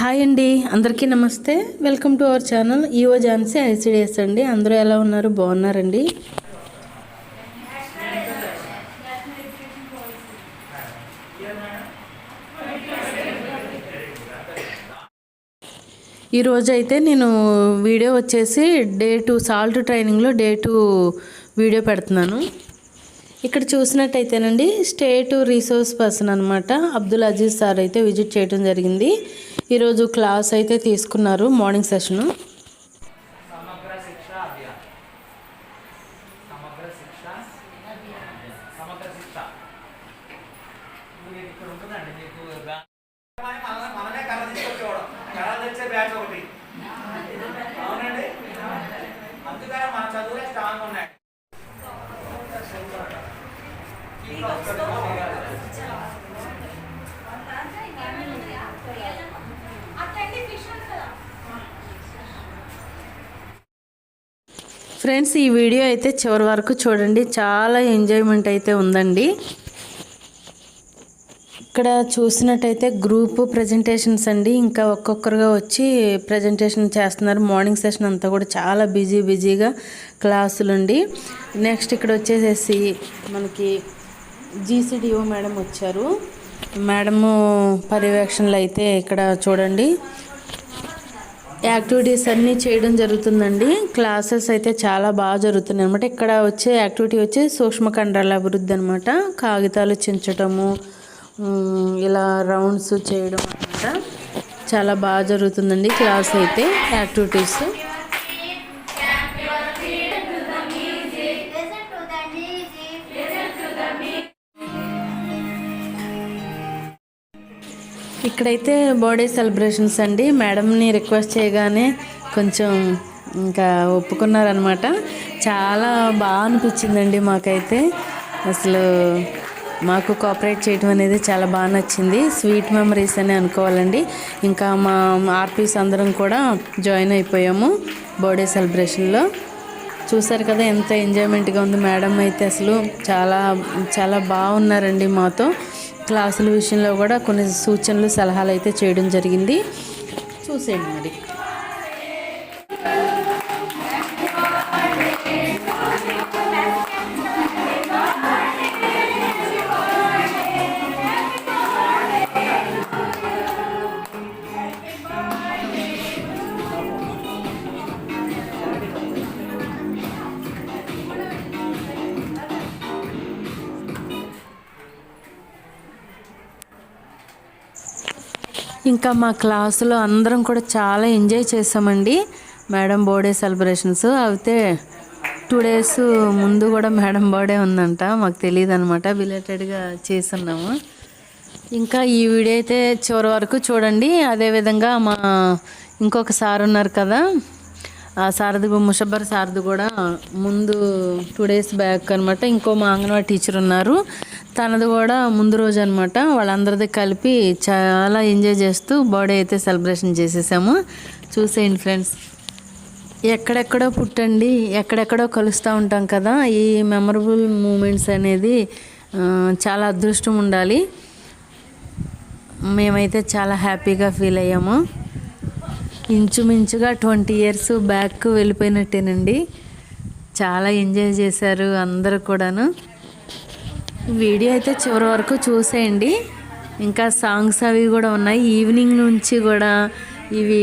Hi అండి, అందరికీ నమస్తే. Welcome to our channel EO Jhansi ICDS అండి. అందరూ ఎలా ఉన్నారు? బాగున్నారండి. ఈరోజు అయితే నేను వీడియో వచ్చేసి డే 2 సాల్ట్ ట్రైనింగ్లో డే 2 వీడియో పెడుతున్నాను. ఇక్కడ చూసినట్టయితేనండి స్టేట్ రిసోర్స్ పర్సన్ అనమాట అబ్దుల్ అజీజ్ సార్ అయితే విజిట్ చేయడం జరిగింది. ఈరోజు క్లాస్ అయితే తీసుకున్నారు, మార్నింగ్ సెషను. ఫ్రెండ్స్, ఈ వీడియో అయితే చివరి వరకు చూడండి, చాలా ఎంజాయ్మెంట్ అయితే ఉందండి. ఇక్కడ చూసినట్టయితే గ్రూప్ ప్రజెంటేషన్స్ అండి, ఇంకా ఒక్కొక్కరుగా వచ్చి ప్రజెంటేషన్ చేస్తున్నారు. మార్నింగ్ సెషన్ అంతా కూడా చాలా బిజీగా క్లాసులు అండి. నెక్స్ట్ ఇక్కడ వచ్చేసేసి మనకి జీసీడీఓ మేడం వచ్చారు. మేడము పర్యవేక్షణలు అయితే ఇక్కడ చూడండి యాక్టివిటీస్ అన్నీ చేయడం జరుగుతుందండి. క్లాసెస్ అయితే చాలా బాగా జరుగుతున్నాయి అనమాట. ఇక్కడ వచ్చే యాక్టివిటీ వచ్చి సూక్ష్మ కండరాల అభివృద్ధి అనమాట. కాగితాలు చించటము, ఇలా రౌండ్స్ చేయడం అనమాట. చాలా బాగా జరుగుతుందండి క్లాస్ అయితే, యాక్టివిటీస్. ఇక్కడైతే బర్త్డే సెలబ్రేషన్స్ అండి. మేడంని రిక్వెస్ట్ చేయగానే కొంచెం ఇంకా ఒప్పుకున్నారనమాట. చాలా బాగా అనిపించిందండి మాకైతే. అసలు మాకు కోఆపరేట్ చేయడం అనేది చాలా బాగా నచ్చింది. స్వీట్ మెమరీస్ అని అనుకోవాలండి. ఇంకా మా ఆర్పీస్ అందరం కూడా జాయిన్ అయిపోయాము బర్త్డే సెలబ్రేషన్లో. చూసారు కదా ఎంత ఎంజాయ్మెంట్గా ఉంది. మేడం అయితే అసలు చాలా బాగున్నారండి మాతో. క్లాసుల విషయంలో కూడా కొన్ని సూచనలు సలహాలు అయితే చేయడం జరిగింది. చూసేయండి మరి. ఇంకా మా క్లాసులో అందరం కూడా చాలా ఎంజాయ్ చేసామండి మేడం బర్త్డే సెలబ్రేషన్స్. అయితే 2 days ముందు కూడా మేడం బర్త్డే ఉందంట, మాకు తెలియదు అనమాట. బిలేటెడ్గా చేస్తున్నాము. ఇంకా ఈ వీడియో అయితే చివరి వరకు చూడండి. అదేవిధంగా మా ఇంకొక సార్ ఉన్నారు కదా, ఆ సార్ది ముషబ్బర్ సార్ది కూడా ముందు 2 days బ్యాక్ అనమాట. ఇంకో మా అంగన్వాడీ టీచర్ ఉన్నారు, తనది కూడా ముందు రోజు అనమాట. వాళ్ళందరిది కలిపి చాలా ఎంజాయ్ చేస్తూ బర్త్డే అయితే సెలబ్రేషన్ చేసేసాము. చూసేయండి ఫ్రెండ్స్. ఎక్కడెక్కడో పుట్టండి, ఎక్కడెక్కడో కలుస్తూ ఉంటాం కదా. ఈ మెమరబుల్ మూమెంట్స్ అనేది చాలా అదృష్టం ఉండాలి. మేమైతే చాలా హ్యాపీగా ఫీల్ అయ్యాము. ఇంచుమించుగా 20 years బ్యాక్ వెళ్ళిపోయినట్టేనండి. చాలా ఎంజాయ్ చేశారు అందరూ కూడాను. వీడియో అయితే చివరి వరకు చూసేయండి. ఇంకా సాంగ్స్ అవి కూడా ఉన్నాయి. ఈవినింగ్ నుంచి కూడా ఇవి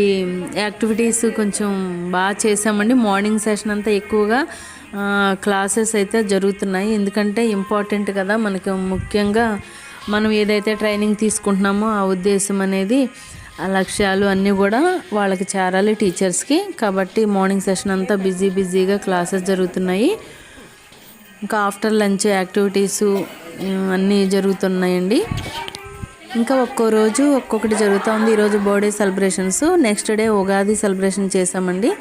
యాక్టివిటీస్ కొంచెం బాగా చేసామండి. మార్నింగ్ సెషన్ అంతా ఎక్కువగా క్లాసెస్ అయితే జరుగుతున్నాయి. ఎందుకంటే ఇంపార్టెంట్ కదా మనకి. ముఖ్యంగా మనం ఏదైతే ట్రైనింగ్ తీసుకుంటున్నామో ఆ ఉద్దేశం అనేది, ఆ లక్ష్యాలు అన్నీ కూడా వాళ్ళకి చేరాలి టీచర్స్కి. కాబట్టి మార్నింగ్ సెషన్ అంతా బిజీగా క్లాసెస్ జరుగుతున్నాయి. ఇంకా ఆఫ్టర్ లంచ్ యాక్టివిటీస్ అన్నీ జరుగుతున్నాయండి. ఇంకా ఒక్కో రోజు ఒక్కొక్కటి జరుగుతూ ఉంది. ఈరోజు birthday celebrations, next day Ugadi celebration చేసామండి.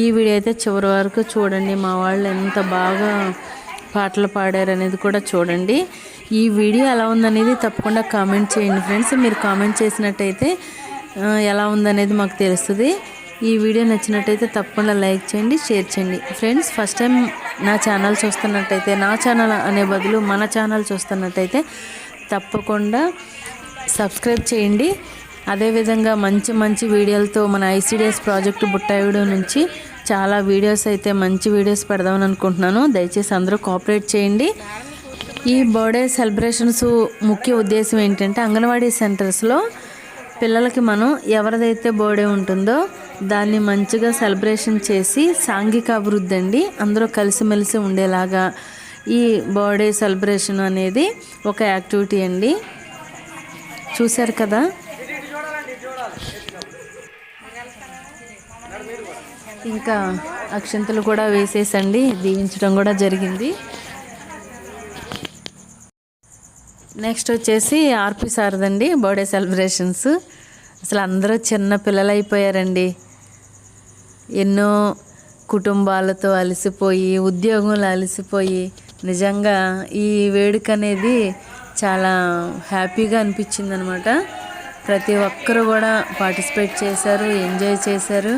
ఈ వీడియో అయితే చివరి వరకు చూడండి. మా వాళ్ళు ఎంత బాగా పాటలు పాడారు అనేది కూడా చూడండి. ఈ వీడియో ఎలా ఉందనేది తప్పకుండా కామెంట్ చేయండి ఫ్రెండ్స్. మీరు కామెంట్ చేసినట్టయితే ఎలా ఉందనేది మాకు తెలుస్తుంది. ఈ వీడియో నచ్చినట్టయితే తప్పకుండా లైక్ చేయండి, షేర్ చేయండి ఫ్రెండ్స్. ఫస్ట్ టైం నా ఛానల్ చూస్తున్నట్టయితే, నా ఛానల్ అనే బదులు మన ఛానల్ చూస్తున్నట్టయితే తప్పకుండా సబ్స్క్రైబ్ చేయండి. అదేవిధంగా మంచి మంచి వీడియోలతో మన ఐసిడిఎస్ ప్రాజెక్టు బుట్టాయిడు నుంచి చాలా వీడియోస్ అయితే మంచి వీడియోస్ పెడదామని అనుకుంటున్నాను. దయచేసి అందరూ కోఆపరేట్ చేయండి. ఈ బర్త్డే సెలబ్రేషన్స్ ముఖ్య ఉద్దేశం ఏంటంటే అంగన్వాడీ సెంటర్స్లో పిల్లలకి మనం ఎవరిదైతే బర్త్డే ఉంటుందో దాన్ని మంచిగా సెలబ్రేషన్ చేసి సాంఘిక అభివృద్ధి అండి, అందరూ కలిసిమెలిసి ఉండేలాగా ఈ బర్త్డే సెలబ్రేషన్ అనేది ఒక యాక్టివిటీ అండి. చూశారు కదా. ఇంకా అక్షంతలు కూడా వేసేసండి దీవించడం కూడా జరిగింది. నెక్స్ట్ వచ్చేసి ఆర్పి సార్దండి బర్త్డే సెలబ్రేషన్స్. అసలు అందరూ చిన్న పిల్లలు అయిపోయారండి. ఎన్నో కుటుంబాలతో అలసిపోయి ఉద్యోగంలో అలసిపోయి నిజంగా ఈ వేడుక అనేది చాలా హ్యాపీగా అనిపించింది అనమాట. ప్రతి ఒక్కరు కూడా పార్టిసిపేట్ చేశారు, ఎంజాయ్ చేశారు.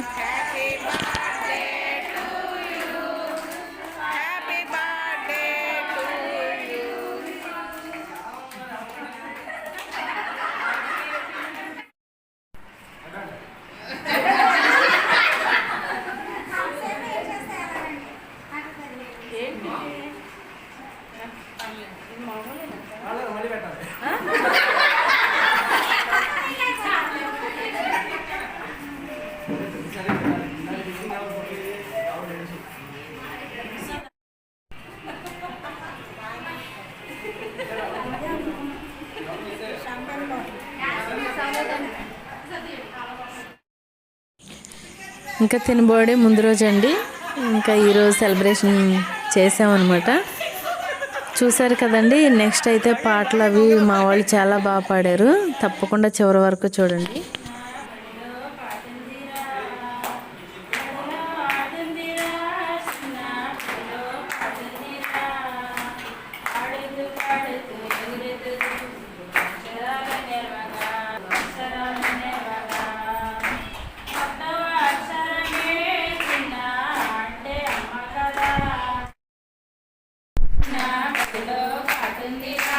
ఇంకా తినబోడే ముందు రోజు అండి, ఇంకా ఈరోజు సెలబ్రేషన్ చేసామన్నమాట. చూసారు కదండి. నెక్స్ట్ అయితే పాటలు అవి మా వాళ్ళు చాలా బాగా పాడారు. తప్పకుండా చివరి వరకు చూడండి. Hello,